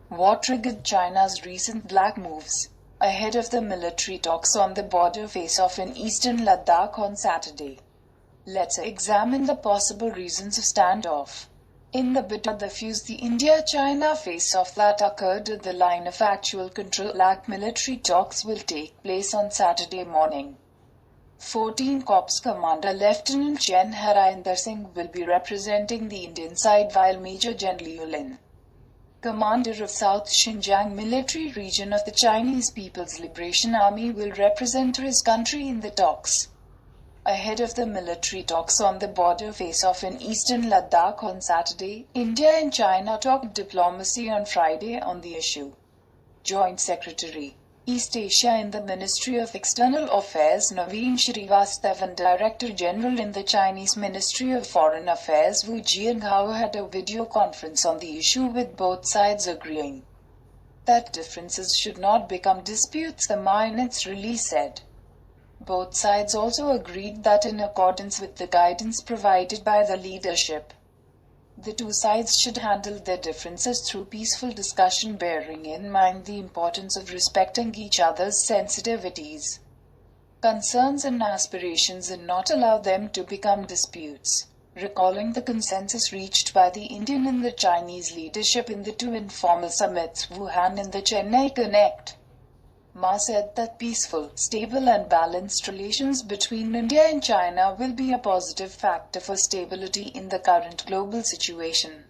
What triggered China's recent black moves? Ahead of the military talks on the border face-off in eastern Ladakh on Saturday. Let's examine the possible reasons of standoff. In the bid to diffuse the India-China face-off that occurred at the line of actual control, LAC military talks will take place on Saturday morning. 14 Corps Commander Lt Gen Harinder Singh will be representing the Indian side while Maj Gen Liu Lin, commander of South Xinjiang Military Region of the Chinese People's Liberation Army, will represent his country in the talks. Ahead of the military talks on the border face-off in eastern Ladakh on Saturday, India and China talked diplomacy on Friday on the issue. Joint Secretary, East Asia in the Ministry of External Affairs Naveen Srivastava and Director General in the Chinese Ministry of Foreign Affairs Wu Jianhao had a video conference on the issue, with both sides agreeing that differences should not become disputes, the minutes release said. Both sides also agreed that in accordance with the guidance provided by the leadership, the two sides should handle their differences through peaceful discussion, bearing in mind the importance of respecting each other's sensitivities, concerns and aspirations, and not allow them to become disputes. Recalling the consensus reached by the Indian and the Chinese leadership in the two informal summits, Wuhan and the Chennai Connect, Ma said that peaceful, stable and balanced relations between India and China will be a positive factor for stability in the current global situation.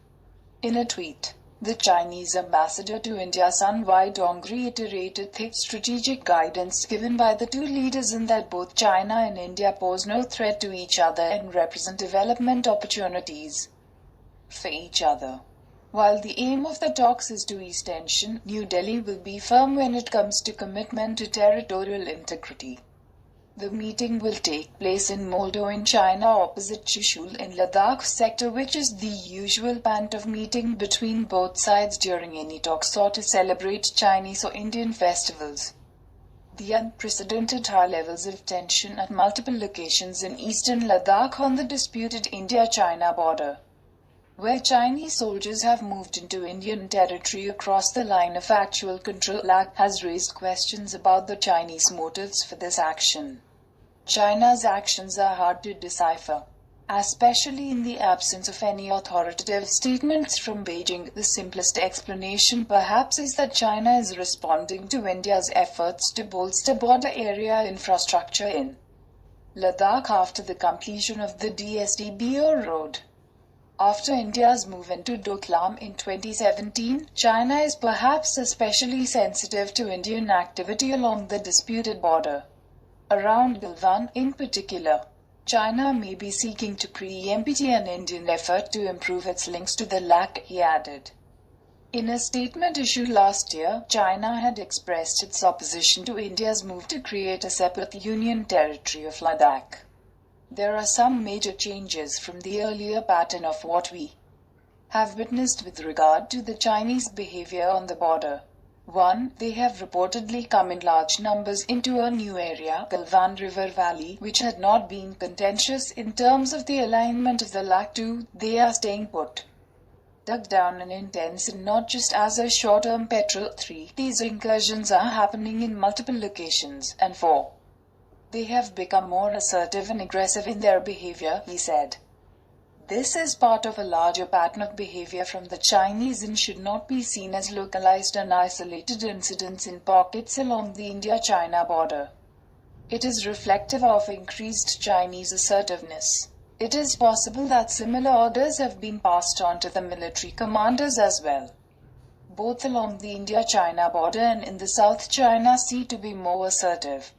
In a tweet, the Chinese ambassador to India Sun Weidong reiterated the strategic guidance given by the two leaders in that both China and India pose no threat to each other and represent development opportunities for each other. While the aim of the talks is to ease tension, New Delhi will be firm when it comes to commitment to territorial integrity. The meeting will take place in Moldo in China, opposite Chushul in Ladakh sector, which is the usual point of meeting between both sides during any talks or to celebrate Chinese or Indian festivals. The unprecedented high levels of tension at multiple locations in eastern Ladakh on the disputed India-China border, where Chinese soldiers have moved into Indian territory across the line of actual control, LAC, has raised questions about the Chinese motives for this action. China's actions are hard to decipher, especially in the absence of any authoritative statements from Beijing. The simplest explanation perhaps is that China is responding to India's efforts to bolster border area infrastructure in Ladakh after the completion of the DSDBO road. After India's move into Doklam in 2017, China is perhaps especially sensitive to Indian activity along the disputed border. Around Galwan, in particular, China may be seeking to preempt an Indian effort to improve its links to the LAC, he added. In a statement issued last year, China had expressed its opposition to India's move to create a separate Union territory of Ladakh. There are some major changes from the earlier pattern of what we have witnessed with regard to the Chinese behavior on the border. 1. They have reportedly come in large numbers into a new area, Galwan River Valley, which had not been contentious in terms of the alignment of the LAC. 2. They are staying put, dug down and intense, and not just as a short-term patrol. 3. These incursions are happening in multiple locations. And 4. They have become more assertive and aggressive in their behavior, he said. This is part of a larger pattern of behavior from the Chinese and should not be seen as localized and isolated incidents in pockets along the India-China border. It is reflective of increased Chinese assertiveness. It is possible that similar orders have been passed on to the military commanders as well, both along the India-China border and in the South China Sea, to be more assertive.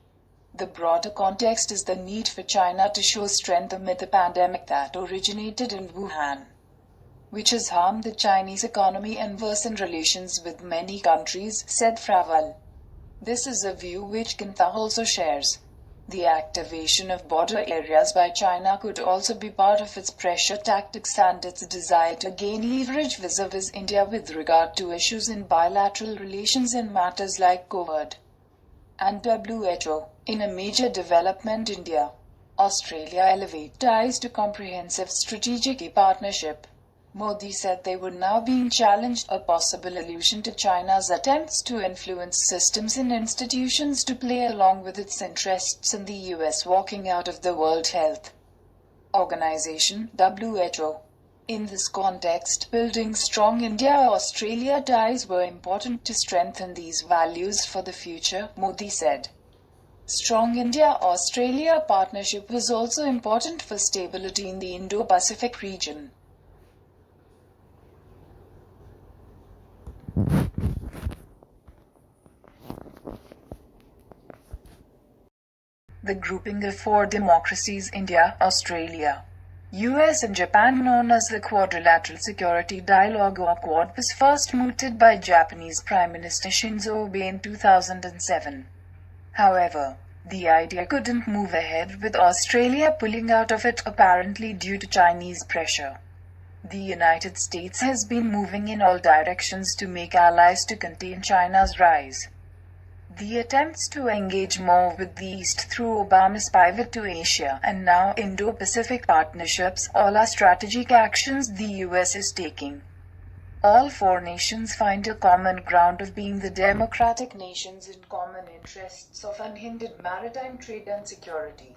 The broader context is the need for China to show strength amid the pandemic that originated in Wuhan, which has harmed the Chinese economy and worsened relations with many countries, said Fraval. This is a view which Kantha also shares. The activation of border areas by China could also be part of its pressure tactics and its desire to gain leverage vis-a-vis India with regard to issues in bilateral relations and matters like COVID and WHO. In a major development, India, Australia elevate ties to comprehensive strategic partnership. Modi said they were now being challenged, a possible allusion to China's attempts to influence systems and institutions to play along with its interests in the US walking out of the World Health Organization (WHO). In this context, building strong India-Australia ties were important to strengthen these values for the future, Modi said. Strong India-Australia partnership was also important for stability in the Indo-Pacific region. The grouping of four democracies, India, Australia, US and Japan, known as the Quadrilateral Security Dialogue or Quad, was first mooted by Japanese Prime Minister Shinzo Abe in 2007. However, the idea couldn't move ahead, with Australia pulling out of it, apparently due to Chinese pressure. The United States has been moving in all directions to make allies to contain China's rise. The attempts to engage more with the East through Obama's pivot to Asia, and now Indo-Pacific partnerships, all are strategic actions the US is taking. All four nations find a common ground of being the democratic nations in common interests of unhindered maritime trade and security.